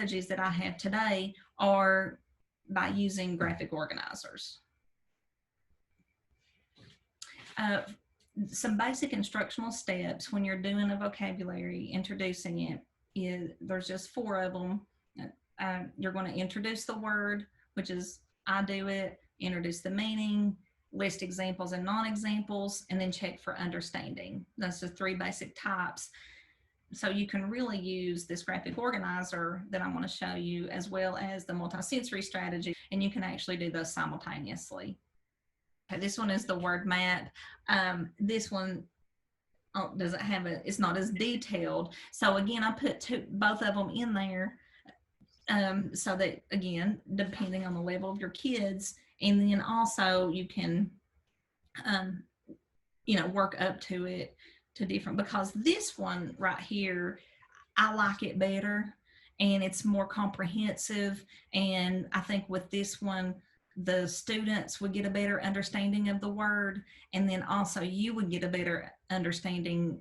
strategies that I have today are by using graphic organizers. Some basic instructional steps when you're doing a vocabulary, introducing it, is there's just 4 of them. You're going to introduce the word, which is I do it, introduce the meaning, list examples and non-examples, and then check for understanding. That's the 3 basic types. So you can really use this graphic organizer that I'm going to show you, as well as the multisensory strategy, and you can actually do those simultaneously. Okay, this one is the word map. This one doesn't have it's not as detailed. So again, I put both of them in there so that, again, depending on the level of your kids, and then also you can, you know, work up to it to different, because this one right here, I like it better and it's more comprehensive. And I think with this one, the students would get a better understanding of the word, and then also you would get a better understanding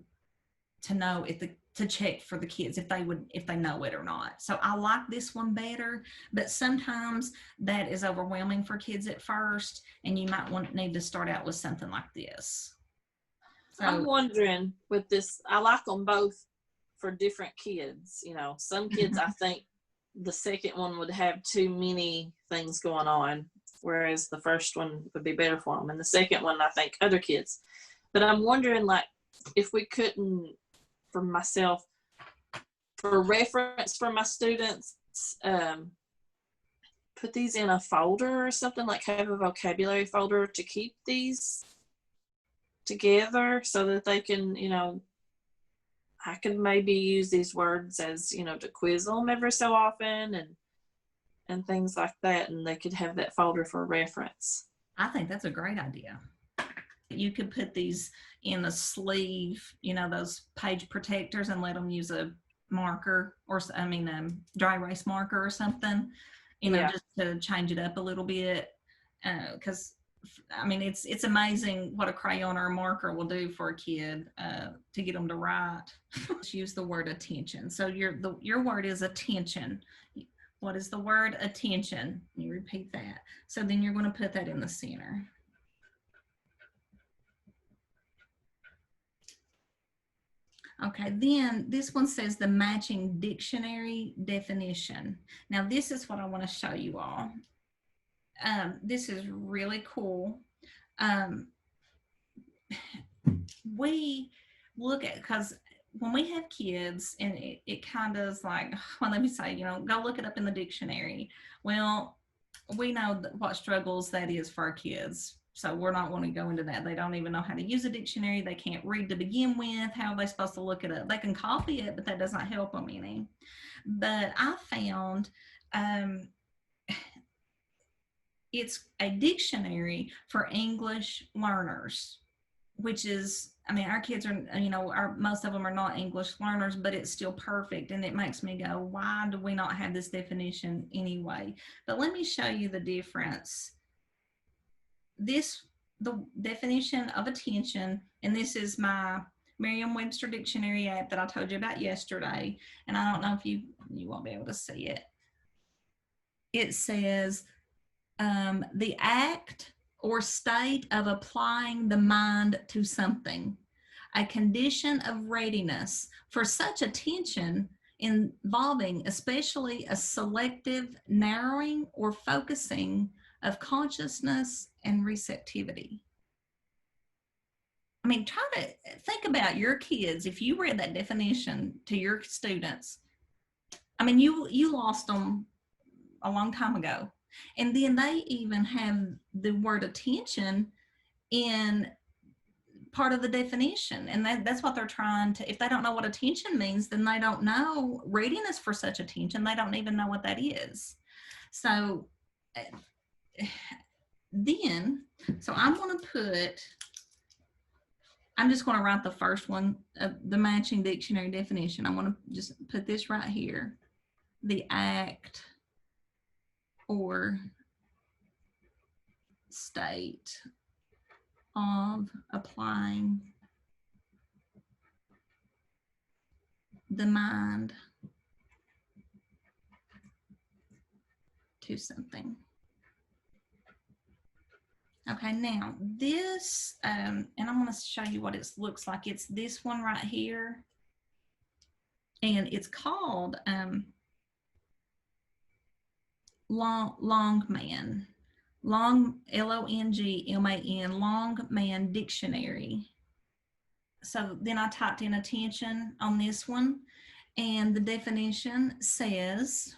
to know to check for the kids if they know it or not. So I like this one better, but sometimes that is overwhelming for kids at first, and you might need to start out with something like this. So I'm wondering with this, I like them both for different kids. You know, some kids I think the second one would have too many things going on, whereas the first one would be better for them, and the second one I think other kids. But I'm wondering, like, if we couldn't, for myself, for reference for my students, put these in a folder or something, like have a vocabulary folder to keep these together so that they can, you know, I could maybe use these words as, you know, to quiz them every so often and things like that, and they could have that folder for reference. I think that's a great idea. You could put these in a sleeve, you know, those page protectors, and let them use a marker, or dry erase marker or something, you know, just to change it up a little bit. Because I mean, it's amazing what a crayon or a marker will do for a kid to get them to write. Let's use the word attention. So your word is attention. What is the word? Attention. You repeat that. So then you're going to put that in the center. Okay, then this one says the matching dictionary definition. Now this is what I want to show you all. This is really cool. We look at, because when we have kids, and it kind of is like, well, let me say, you know, go look it up in the dictionary. Well, we know what struggles that is for our kids. So we're not going to go into that. They don't even know how to use a dictionary. They can't read to begin with. How are they supposed to look it up? They can copy it, but that doesn't help them any. But I found it's a dictionary for English learners, which is, I mean, our kids are, you know, most of them are not English learners, but it's still perfect. And it makes me go, why do we not have this definition anyway? But let me show you the difference. The definition of attention, and this is my Merriam-Webster dictionary app that I told you about yesterday, and I don't know if you won't be able to see it. It says the act or state of applying the mind to something, a condition of readiness for such attention involving especially a selective narrowing or focusing of consciousness and receptivity. I mean, try to think about your kids. If you read that definition to your students, I mean, you lost them a long time ago. And then they even have the word attention in part of the definition. And that's what they're trying to, if they don't know what attention means, then they don't know readiness for such attention. They don't even know what that is. So then, so I'm going to put, I'm just going to write the first one, the matching dictionary definition. I'm going to just put this right here. The act or state of applying the mind to something. Okay, now this, and I'm going to show you what it looks like. It's this one right here, and it's called Longman, Longman, Longman Dictionary. So then I typed in attention on this one, and the definition says,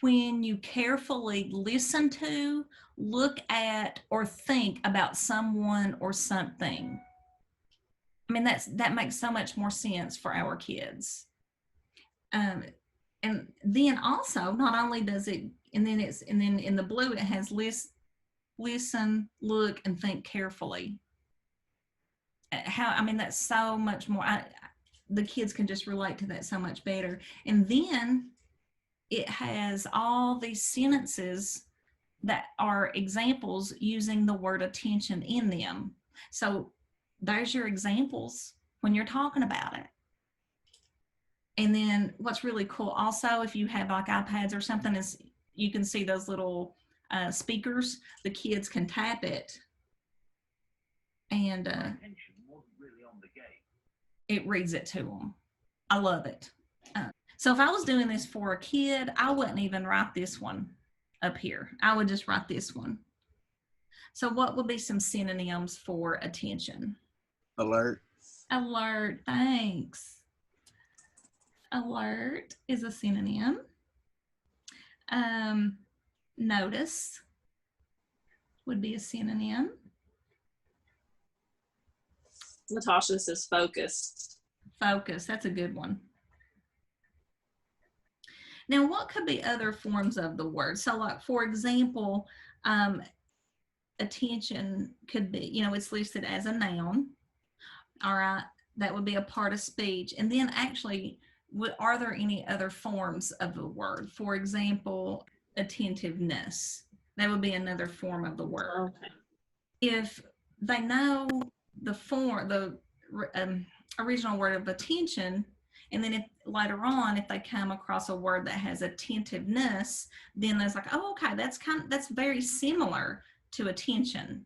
when you carefully listen to, look at, or think about someone or something. I mean, that makes so much more sense for our kids. And then also, not only does it, and then in the blue it has listen, look, and think carefully. I mean, that's so much more. The kids can just relate to that so much better. And then it has all these sentences that are examples using the word attention in them. So there's your examples when you're talking about it. And then what's really cool also, if you have like iPads or something, is you can see those little speakers. The kids can tap it, and it reads it to them. I love it. So if I was doing this for a kid, I wouldn't even write this one up here. I would just write this one. So what would be some synonyms for attention? Alert. Alert, thanks. Alert is a synonym. Notice would be a synonym. Natasha says focused. Focus, that's a good one. Now, what could be other forms of the word? So like, for example, attention could be, it's listed as a noun. All right, that would be a part of speech. And then actually, are there any other forms of the word? For example, attentiveness. That would be another form of the word. Okay. If they know the original word of attention, and then if later on, if they come across a word that has attentiveness, then there's like, oh, okay, that's very similar to attention.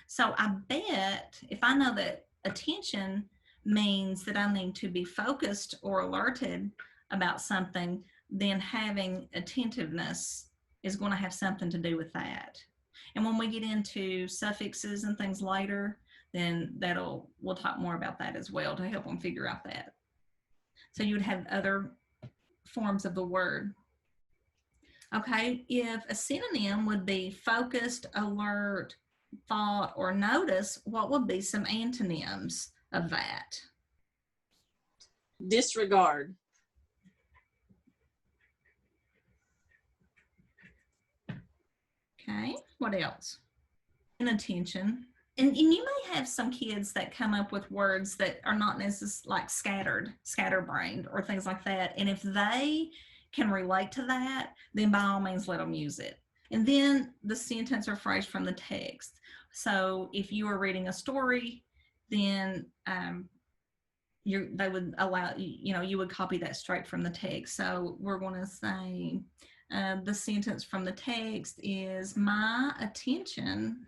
So I bet if I know that attention means that I need to be focused or alerted about something, then having attentiveness is going to have something to do with that. And when we get into suffixes and things later, then we'll talk more about that as well to help them figure out that. So you would have other forms of the word. Okay, if a synonym would be focused, alert, thought, or notice, what would be some antonyms of that? Disregard. Okay, what else? Inattention. And you may have some kids that come up with words that are not necessarily like scatterbrained or things like that. And if they can relate to that, then by all means let them use it. And then the sentence or phrase from the text. So if you are reading a story, then they would allow, you would copy that straight from the text. So we're going to say the sentence from the text is, my attention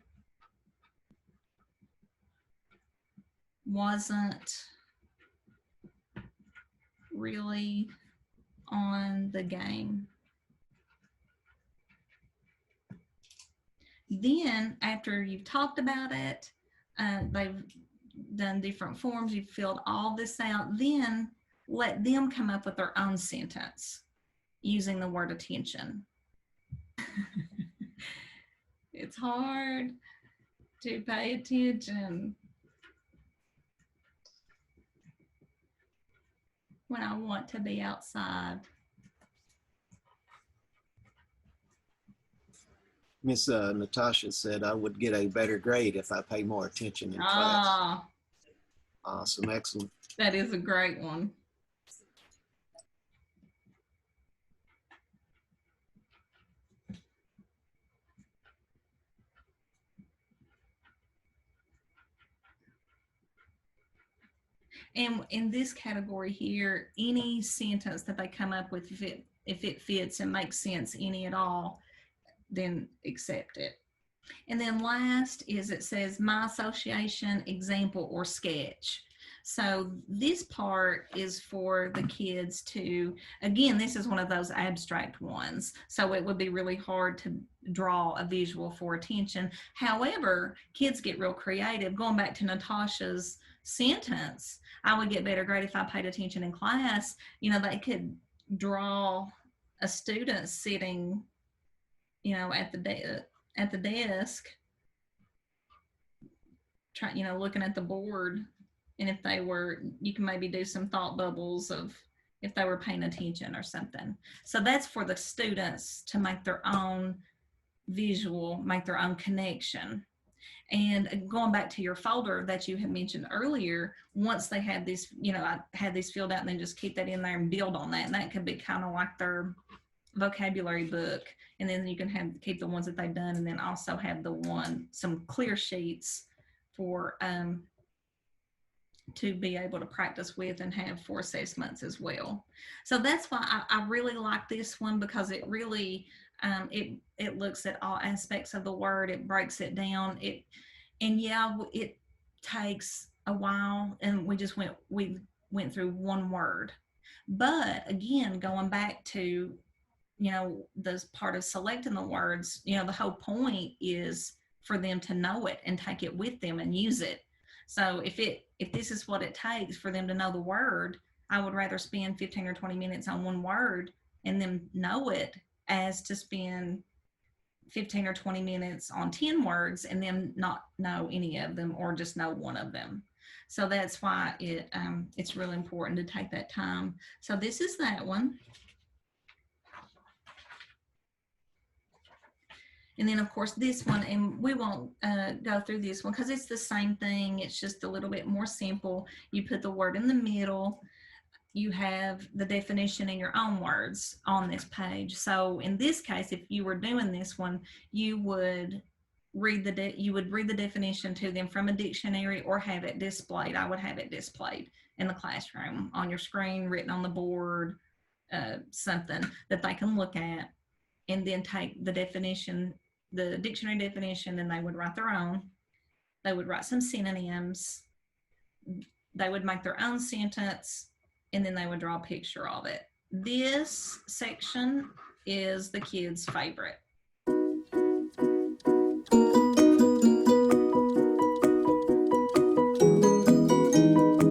wasn't really on the game. Then after you've talked about it, they've done different forms, you've filled all this out, then let them come up with their own sentence using the word attention. It's hard to pay attention when I want to be outside. Miss Natasha said I would get a better grade if I pay more attention in class. Awesome, excellent. That is a great one. And in this category here, any sentence that they come up with, if it if it fits and makes sense any at all, then accept it. And then last is it says my association, example, or sketch. So this part is for the kids to, again, this is one of those abstract ones. So it would be really hard to draw a visual for attention. However, kids get real creative. Going back to Natasha's sentence, I would get better grade if I paid attention in class. You know, they could draw a student sitting, you know, at the desk, trying, you know, looking at the board. And if they were, you can maybe do some thought bubbles of if they were paying attention or something. So that's for the students to make their own visual, make their own connection. And going back to your folder that you had mentioned earlier, once they had this, you know, I had these filled out and then just keep that in there and build on that. And that could be kind of like their vocabulary book. And then you can keep the ones that they've done, and then also have some clear sheets for to be able to practice with and have for assessments as well. So that's why I really like this one, because it really it looks at all aspects of the word. It breaks it down. It takes a while, and we went through one word. But again, going back to, you know, this part of selecting the words, you know, the whole point is for them to know it and take it with them and use it. So if this is what it takes for them to know the word, I would rather spend 15 or 20 minutes on one word and then know it, as to spend 15 or 20 minutes on 10 words and then not know any of them, or just know one of them. So that's why it's really important to take that time. So this is that one. And then, of course, this one, and we won't go through this one because it's the same thing. It's just a little bit more simple. You put the word in the middle. You have the definition in your own words on this page. So in this case, if you were doing this one, you would read the definition to them from a dictionary, or have it displayed. I would have it displayed in the classroom on your screen, written on the board, something that they can look at, and then take the definition, the dictionary definition, and they would write their own. They would write some synonyms. They would make their own sentence, and then they would draw a picture of it. This section is the kids' favorite.